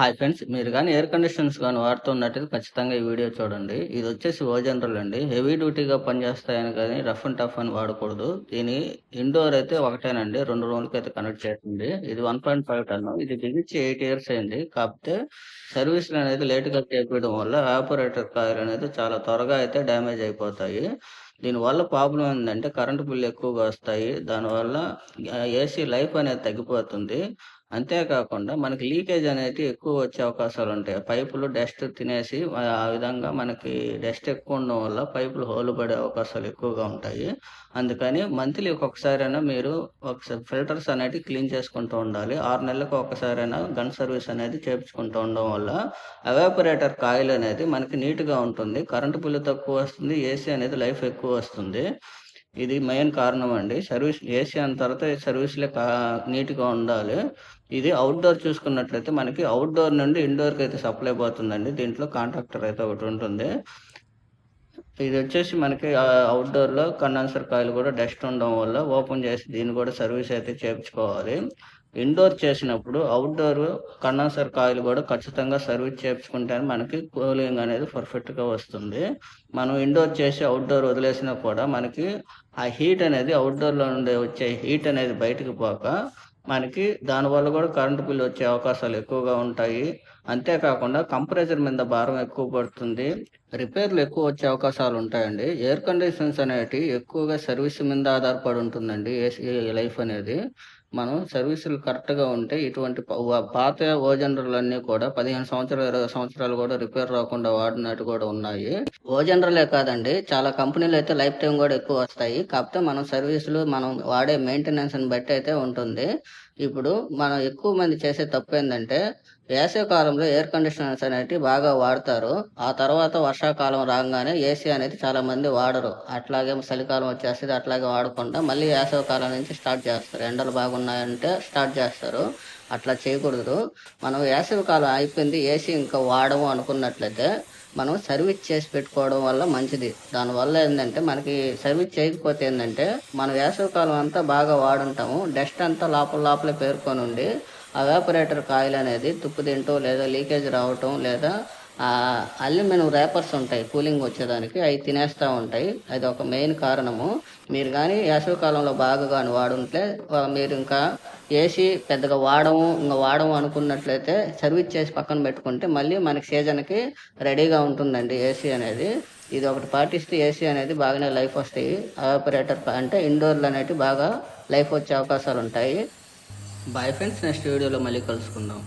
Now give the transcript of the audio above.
Hi friends. మీరు గాని air conditioners గాని వాడుతున్నట్టయితే ఖచ్చితంగా ఈ వీడియో చూడండి. ఇదొచ్చేసి ఓజనరల్ అండి. హెవీ డ్యూటీగా పనిచేస్తాయని గాని రఫ్ అండ్ టఫ్ అని వాడకూడదు. దీని ఇండోర్ అయితే ఒకటేనండి. 2 రూమ్‌లకైతే కనెక్ట్ చేసింది. ఇది 1.5 టన్. ఇది బిగించి 8 ఇయర్స్ అయింది. కాకపోతే సర్వీస్‌లనేది లేట్‌గా చేపియడం వల్ల ఎవాపరేటర్ కాయిలనేది చాలా త్వరగా అయితే డ్యామేజ్ అయిపోతాయి. దీనివల్ల ప్రాబ్లమ్ ఏందంటే కరెంట్ బిల్ ఎక్కువగా వస్తాయి. దానివల్ల ఏసీ లైఫ్ అనేది తగ్గిపోతుంది. అంతే కాకుండా మనకి లీకేజ్ అనేది ఎక్కువ వచ్చే అవకాశాలుంటాయి. పైపులు డస్ట్ తినేసి ఆ విధంగా మనకి డస్ట్ ఎక్కువ ఉండడం వల్ల పైపులు హోలు పడే అవకాశాలు ఎక్కువగా ఉంటాయి. అందుకని మంత్లీ ఒక్కొక్కసారైనా మీరు ఒకసారి ఫిల్టర్స్ అనేటివి క్లీన్ చేసుకుంటూ ఉండాలి. 6 నెలలకు ఒక్కసారైనా గన్ సర్వీస్ అనేది చేపించుకుంటూ ఉండడం వల్ల ఎవాపరేటర్ కాయిల్ అనేది మనకి నీట్‌గా ఉంటుంది. కరెంట్ బిల్లు తక్కువ వస్తుంది. ఏసీ అనేది లైఫ్ ఎక్కువ వస్తుంది. ఇది మెయిన్ కారణం అండి. సర్వీస్ ఏసీ అన్న తర్వాత సర్వీస్‌లే నీట్‌గా ఉండాలి. ఇది అవుట్‌డోర్ చూసుకున్నట్లయితే మనకి అవుట్‌డోర్ నుండి ఇండోర్‌కైతే సప్లై పోతుందండి. దీంట్లో కాంటాక్టర్ అయితే ఒకటుంటుంది. ఇదొచ్చేసి మనకి అవుట్‌డోర్‌లో కండెన్సర్ కాయిల్ కూడా డస్ట్ ఉండడం వల్ల ఓపెన్ చేసి దీన్ని కూడా సర్వీస్ అయితే చేపించుకోవాలి. ఇండోర్ చేసినప్పుడు అవుట్‌డోర్ కండెన్సర్ కాయిల్ కూడా ఖచ్చితంగా సర్వీస్ చేపించుకుంటేనే మనకి కూలింగ్ అనేది పర్ఫెక్ట్‌గా వస్తుంది. మనం ఇండోర్ చేసి అవుట్‌డోర్ వదిలేసినా కూడా మనకి ఆ హీట్ అనేది అవుట్‌డోర్‌లో నుండి వచ్చే హీట్ అనేది బయటకి పోక మనకి దానివల్ల కూడా కరెంట్ బిల్ వచ్చే అవకాశాలు ఎక్కువగా ఉంటాయి. అంతేకాకుండా కంప్రెసర్ మీద భారం ఎక్కువ పడుతుంది. రిపేర్‌లు ఎక్కువ వచ్చే అవకాశాలు ఉంటాయండి. ఎయిర్ కండిషన్స్ అనేటివి ఎక్కువగా సర్వీస్ మీద ఆధారపడి ఉంటుందండి. ఏసీ లైఫ్ అనేది. మనం సర్వీసులు కరెక్ట్‌గా ఉంటే ఇటువంటి పాత ఓజనర్‌లన్నీ కూడా 15 సంవత్సరాలు, 20 సంవత్సరాలు కూడా రిపేర్ రాకుండా వాడినట్టు కూడా ఉన్నాయి. ఓజనరలే కాదండి. చాలా కంపెనీలయితే లైఫ్ టైమ్ గూడా ఎక్కువొస్తాయి. కాపోతే మనం సర్వీసులు మనం వాడే మెయింటెనెన్స్‌ని బట్టి అయితే ఉంటుంది. ఇప్పుడు మనం ఎక్కువ మంది చేసే తప్పేందంటే, వేసవి కాలంలో ఎయిర్ కండిషనర్స్ అనేటివి బాగా వాడతారు. ఆ తర్వాత వర్షాకాలం రాంగానే ఏసీ అనేది చాలా మంది వాడరు. అట్లాగే చలికాలం వచ్చేస్తది. అట్లాగే వాడకుండా మళ్ళీ వేసవి కాలం నుంచి స్టార్ట్ చేస్తారు. ఎండలు బాగున్నాయంటే స్టార్ట్ చేస్తారు. అట్లా చేయకూడదు. మనం వేసవి కాలం అయిపోయింది. ఏసీ ఇంకా వాడము అనుకున్నట్లయితే మనం సర్వీస్ చేసి పెట్టుకోవడం వల్ల మంచిది. దానివల్ల ఏందంటే మనకి సర్వీస్ చేయకపోతే ఏందంటే, మన వేసవికాలం అంతా బాగా వాడుంటాము. డస్ట్ అంతా లోపల లోపలే పేరుకొనుండి, ఆ ఎవాపరేటర్ కాయిల్ అనేది తుప్పు తింటూ లేదా లీకేజ్ రావటం లేదా అల్యూమినియం రేపర్స్ ఉంటాయి కూలింగ్ వచ్చేదానికి. అయి తినేస్తా ఉంటాయి. అదొక మెయిన్ కారణము. మీరు గానీ వేసవికాలంలో బాగా గాని వాడుంటే మీరింకా ఏసీ పెద్దగా వాడము అనుకున్నట్లయితే సర్వీస్ చేసి పక్కన పెట్టుకుంటే మళ్ళీ మనకి సీజన్‌కి రెడీగా ఉంటుందండి ఏసీ అనేది. ఇదొకటి పాటిస్తే ఏసీ అనేది బాగానే లైఫ్ వస్తాయి. ఎవాపరేటర్ అంటే ఇండోర్‌లు అనేటివి బాగా లైఫ్ వచ్చే అవకాశాలుంటాయి. Bye friends. నెక్స్ట్ వీడియోలో మళ్ళీ కలుసుకుందాం.